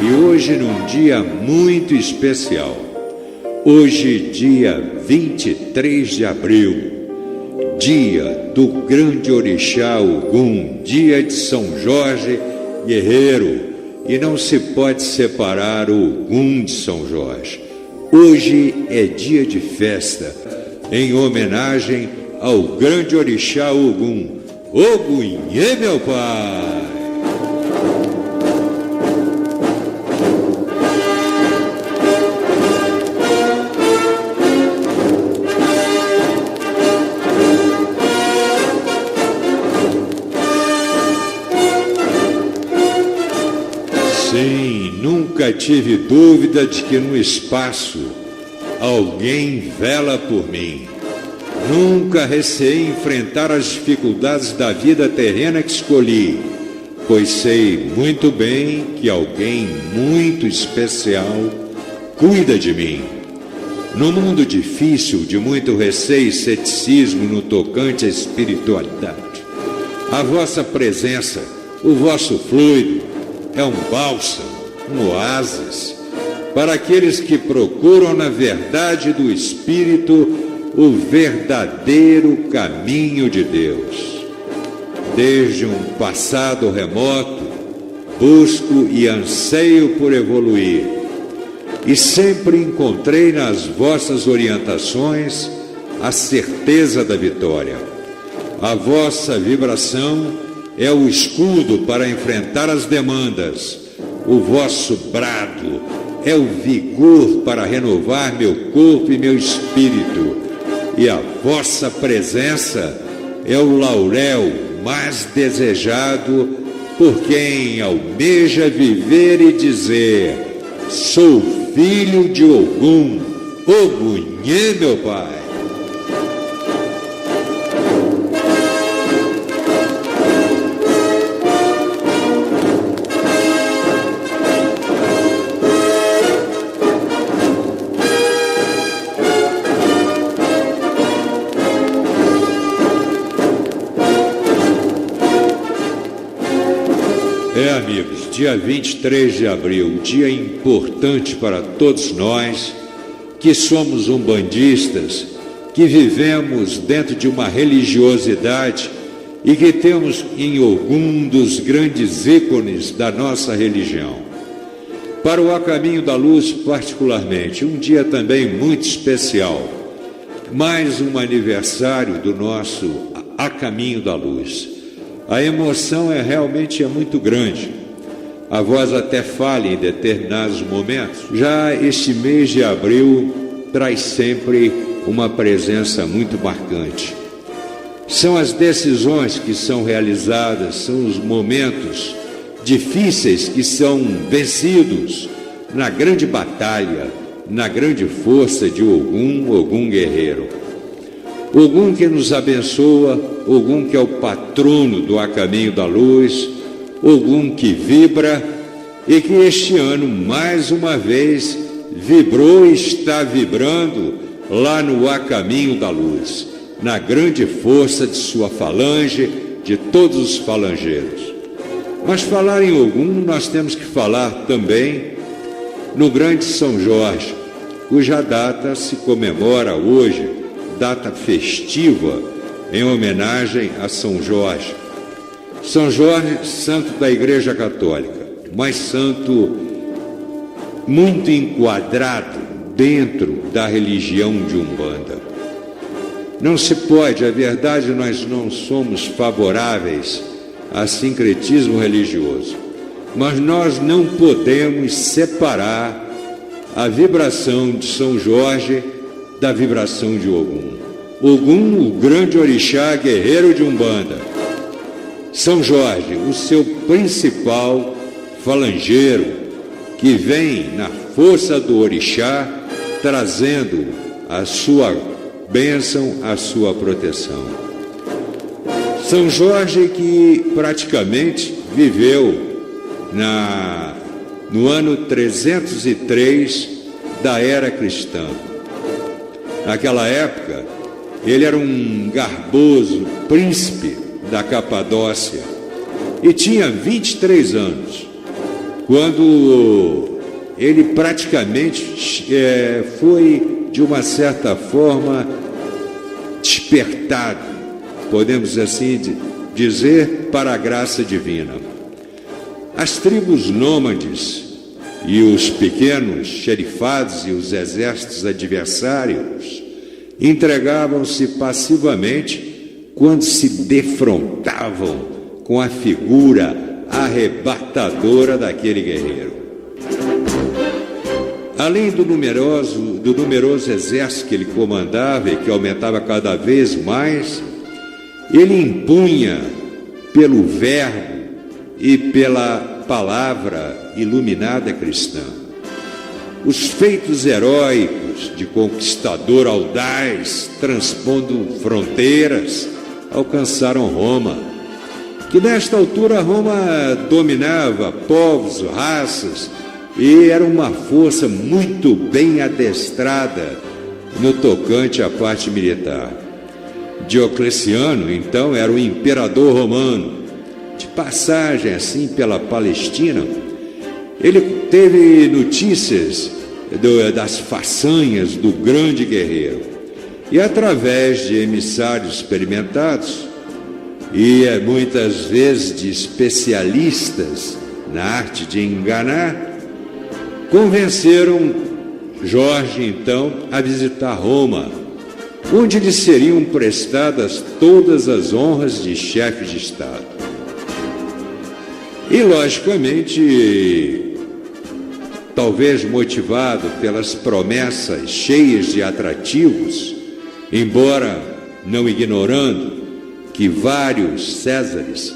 E hoje, num dia muito especial, hoje, dia 23 de abril, dia do grande orixá Ogum, dia de São Jorge guerreiro, e não se pode separar o Ogum de São Jorge. Hoje é dia de festa, em homenagem ao grande orixá Ogum. Ogunhê, meu pai! Sim, nunca tive dúvida de que no espaço alguém vela por mim. Nunca receei enfrentar as dificuldades da vida terrena que escolhi, pois sei muito bem que alguém muito especial cuida de mim. No mundo difícil, de muito receio e ceticismo no tocante à espiritualidade, a vossa presença, o vosso fluido, é um bálsamo, um oásis, para aqueles que procuram na verdade do Espírito o verdadeiro caminho de Deus. Desde um passado remoto, busco e anseio por evoluir, e sempre encontrei nas vossas orientações a certeza da vitória. A vossa vibração é o escudo para enfrentar as demandas. O vosso brado é o vigor para renovar meu corpo e meu espírito. E a vossa presença é o laurel mais desejado por quem almeja viver e dizer: sou filho de Ogum, Ogunhê, meu pai. Amigos, dia 23 de abril, dia importante para todos nós que somos umbandistas, que vivemos dentro de uma religiosidade e que temos em Ogum dos grandes ícones da nossa religião. Para o A Caminho da Luz, particularmente, um dia também muito especial, mais um aniversário do nosso A Caminho da Luz. A emoção realmente é muito grande. A voz até falha em determinados momentos. Já este mês de abril traz sempre uma presença muito marcante. São as decisões que são realizadas, são os momentos difíceis que são vencidos na grande batalha, na grande força de Ogum, Ogum guerreiro. Ogum que nos abençoa, Ogum que é o patrono do A Caminho da Luz, Ogum que vibra e que este ano, mais uma vez, vibrou e está vibrando lá no A Caminho da Luz, na grande força de sua falange, de todos os falangeiros. Mas falar em Ogum, nós temos que falar também no grande São Jorge, cuja data se comemora hoje, data festiva em homenagem a São Jorge. São Jorge, santo da Igreja Católica, mas santo muito enquadrado dentro da religião de Umbanda. Não se pode, a verdade, nós não somos favoráveis a sincretismo religioso, mas nós não podemos separar a vibração de São Jorge da vibração de Ogum. Ogum, o grande orixá guerreiro de Umbanda. São Jorge, o seu principal falangeiro, que vem na força do orixá, trazendo a sua bênção, a sua proteção. São Jorge que praticamente viveu no ano 303 da era cristã. Naquela época, ele era um garboso príncipe da Capadócia e tinha 23 anos. quando ele praticamente foi, de uma certa forma, despertado, podemos assim dizer, para a graça divina. As tribos nômades e os pequenos xerifados e os exércitos adversários entregavam-se passivamente quando se defrontavam com a figura arrebatadora daquele guerreiro. Além do numeroso exército que ele comandava e que aumentava cada vez mais, ele impunha pelo verbo e pela palavra iluminada cristã os feitos heróicos de conquistador audaz, transpondo fronteiras, alcançaram Roma, que nesta altura Roma dominava povos, raças, e era uma força muito bem adestrada no tocante à parte militar. Diocleciano, então, era o imperador romano. De passagem assim pela Palestina, ele teve notícias das façanhas do grande guerreiro. E através de emissários experimentados e muitas vezes de especialistas na arte de enganar, convenceram Jorge, então, a visitar Roma, onde lhe seriam prestadas todas as honras de chefe de Estado. E, logicamente, talvez motivado pelas promessas cheias de atrativos, embora não ignorando que vários Césares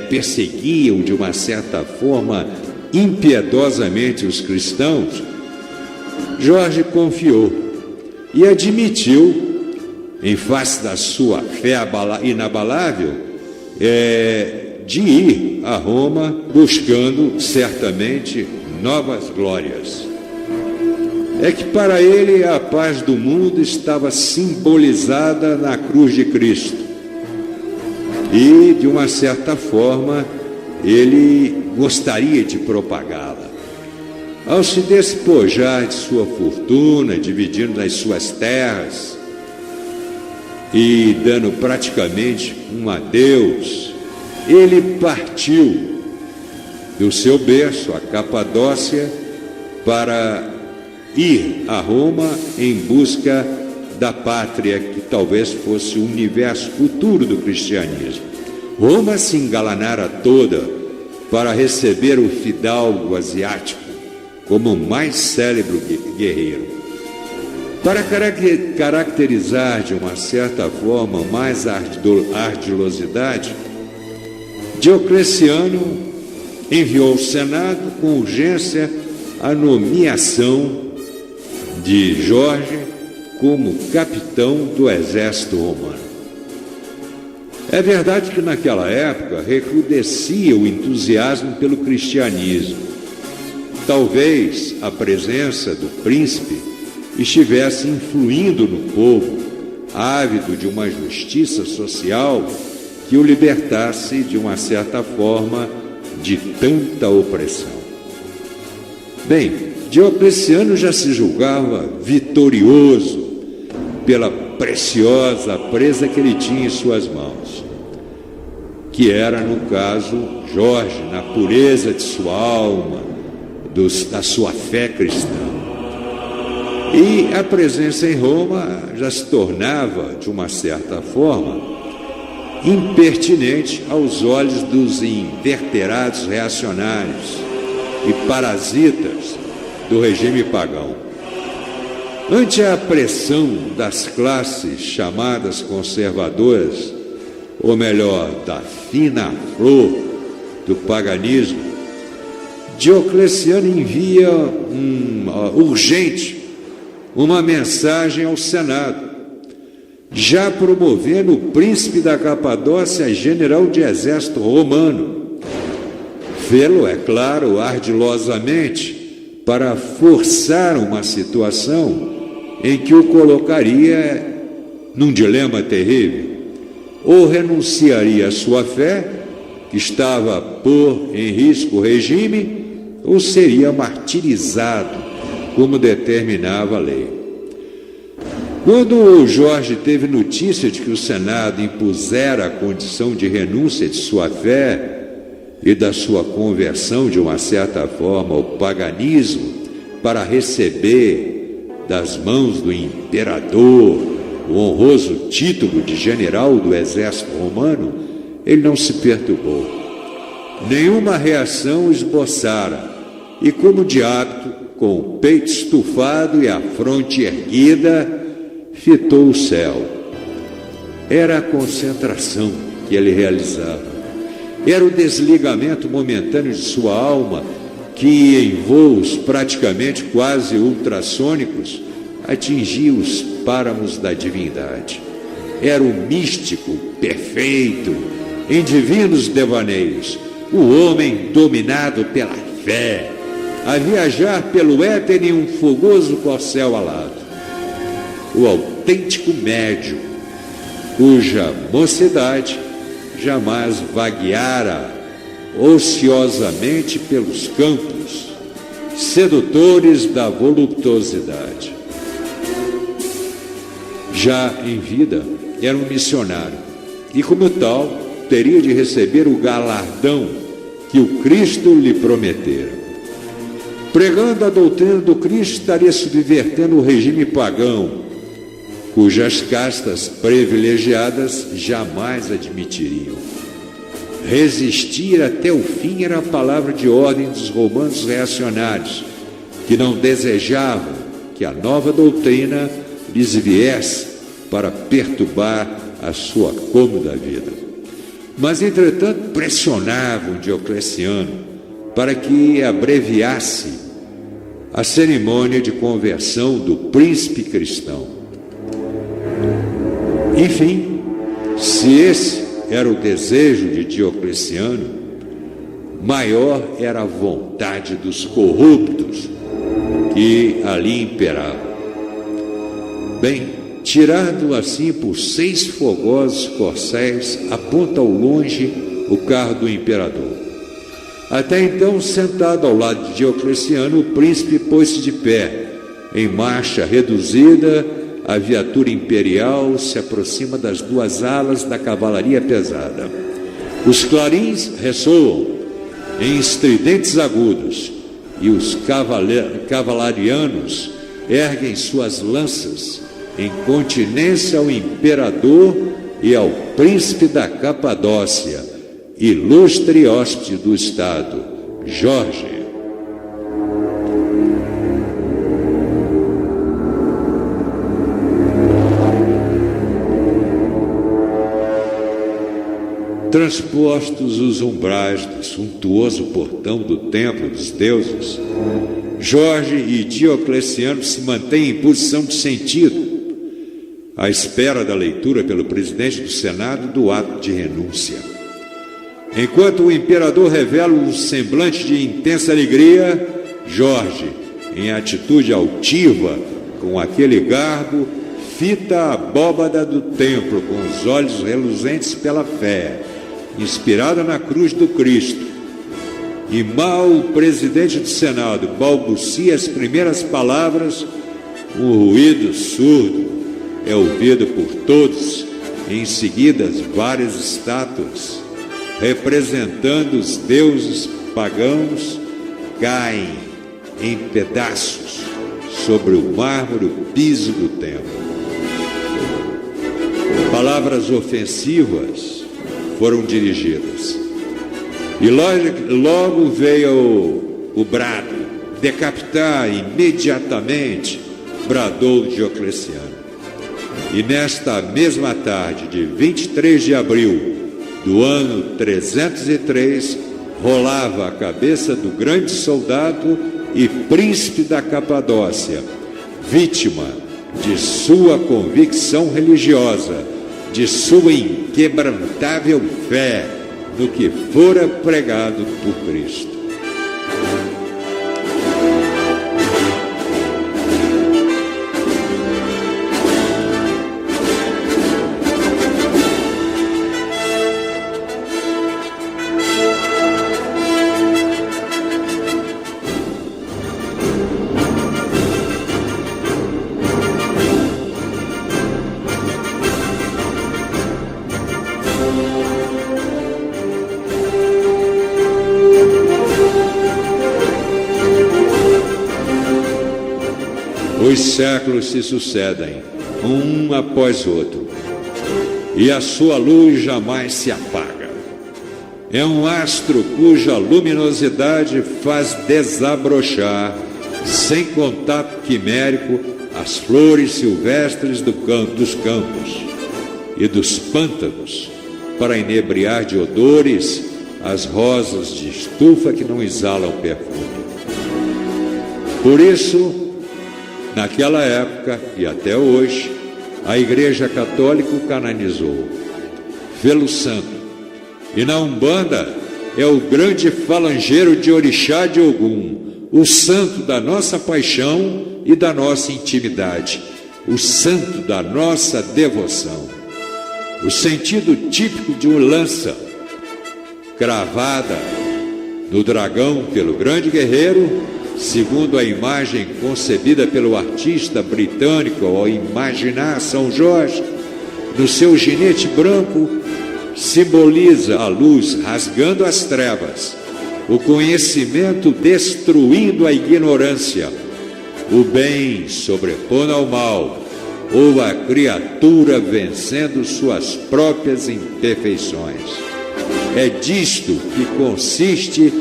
perseguiam de uma certa forma impiedosamente os cristãos, Jorge confiou e admitiu, em face da sua fé inabalável, de ir a Roma buscando certamente novas glórias. É que para ele a paz do mundo estava simbolizada na cruz de Cristo e, de uma certa forma, ele gostaria de propagá-la. Ao se despojar de sua fortuna, dividindo as suas terras e dando praticamente um adeus, ele partiu do seu berço, a Capadócia, para ir a Roma em busca da pátria que talvez fosse o universo futuro do cristianismo. Roma se engalanara toda para receber o fidalgo asiático como o mais célebre guerreiro. Para caracterizar de uma certa forma mais a ardilosidade, Diocleciano enviou ao Senado com urgência a nomeação de Jorge como capitão do exército romano. É verdade que naquela época recrudescia o entusiasmo pelo cristianismo. Talvez a presença do príncipe estivesse influindo no povo, ávido de uma justiça social que o libertasse, de uma certa forma, de tanta opressão. Bem, Diocleciano já se julgava vitorioso pela preciosa presa que ele tinha em suas mãos, que era, no caso, Jorge, na pureza de sua alma, da sua fé cristã. E a presença em Roma já se tornava, de uma certa forma, impertinente aos olhos dos inverterados reacionários e parasitas do regime pagão. Ante a pressão das classes chamadas conservadoras, ou melhor, da fina flor do paganismo, Diocleciano envia urgente uma mensagem ao Senado, já promovendo o príncipe da Capadócia a general de exército romano. Fê-lo, é claro, ardilosamente, para forçar uma situação em que o colocaria num dilema terrível. Ou renunciaria à sua fé, que estava por em risco o regime, ou seria martirizado, como determinava a lei. Quando o Jorge teve notícia de que o Senado impusera a condição de renúncia de sua fé e da sua conversão, de uma certa forma, ao paganismo, para receber das mãos do imperador o honroso título de general do exército romano, ele não se perturbou. Nenhuma reação esboçara, e como de hábito, com o peito estufado e a fronte erguida, fitou o céu. Era a concentração que ele realizava. Era o desligamento momentâneo de sua alma que, em voos praticamente quase ultrassônicos, atingia os páramos da divindade. Era o místico perfeito, em divinos devaneios, o homem dominado pela fé, a viajar pelo éter em um fogoso corcel alado. O autêntico médium, cuja mocidade jamais vagueara ociosamente pelos campos sedutores da voluptuosidade. Já em vida, era um missionário e, como tal, teria de receber o galardão que o Cristo lhe prometera. Pregando a doutrina do Cristo, estaria subvertendo o regime pagão, cujas castas privilegiadas jamais admitiriam. Resistir até o fim era a palavra de ordem dos romanos reacionários, que não desejavam que a nova doutrina lhes viesse para perturbar a sua cômoda vida. Mas, entretanto, pressionavam Diocleciano para que abreviasse a cerimônia de conversão do príncipe cristão. Enfim, se esse era o desejo de Diocleciano, maior era a vontade dos corruptos que ali imperavam. Bem, tirado assim por 6 fogosos corcéis, aponta ao longe o carro do imperador. Até então, sentado ao lado de Diocleciano, o príncipe pôs-se de pé. Em marcha reduzida, a viatura imperial se aproxima das 2 alas da cavalaria pesada. Os clarins ressoam em estridentes agudos e os cavalarianos erguem suas lanças em continência ao imperador e ao príncipe da Capadócia, ilustre hóspede do Estado, Jorge. Transpostos os umbrais do suntuoso portão do templo dos deuses, Jorge e Diocleciano se mantêm em posição de sentido, à espera da leitura pelo presidente do Senado do ato de renúncia. Enquanto o imperador revela um semblante de intensa alegria, Jorge, em atitude altiva, com aquele garbo, fita a abóbada do templo com os olhos reluzentes pela fé, inspirada na cruz do Cristo. E mal o presidente do Senado balbucia as primeiras palavras, um ruído surdo é ouvido por todos. Em seguida, várias estátuas representando os deuses pagãos caem em pedaços sobre o mármore piso do templo. Palavras ofensivas foram dirigidas. E logo veio o brado: decapitar imediatamente, bradou Diocleciano. E nesta mesma tarde de 23 de abril do ano 303, rolava a cabeça do grande soldado e príncipe da Capadócia, vítima de sua convicção religiosa, de sua inquebrantável fé no que fora pregado por Cristo. Os séculos se sucedem, um após outro, e a sua luz jamais se apaga. É um astro cuja luminosidade faz desabrochar, sem contato quimérico, as flores silvestres dos campos e dos pântanos, para inebriar de odores as rosas de estufa que não exalam perfume. Por isso, naquela época e até hoje, a Igreja Católica o canonizou, fê-lo santo. E na Umbanda é o grande falangeiro de Orixá de Ogum, o santo da nossa paixão e da nossa intimidade, o santo da nossa devoção. O sentido típico de uma lança cravada no dragão pelo grande guerreiro, segundo a imagem concebida pelo artista britânico ao imaginar São Jorge, no seu ginete branco, simboliza a luz rasgando as trevas, o conhecimento destruindo a ignorância, o bem sobrepondo ao mal, ou a criatura vencendo suas próprias imperfeições. É disto que consiste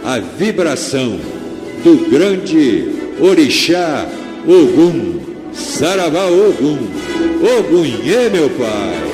a vibração do grande Orixá Ogum, Saravá Ogum, Ogunhê, meu pai.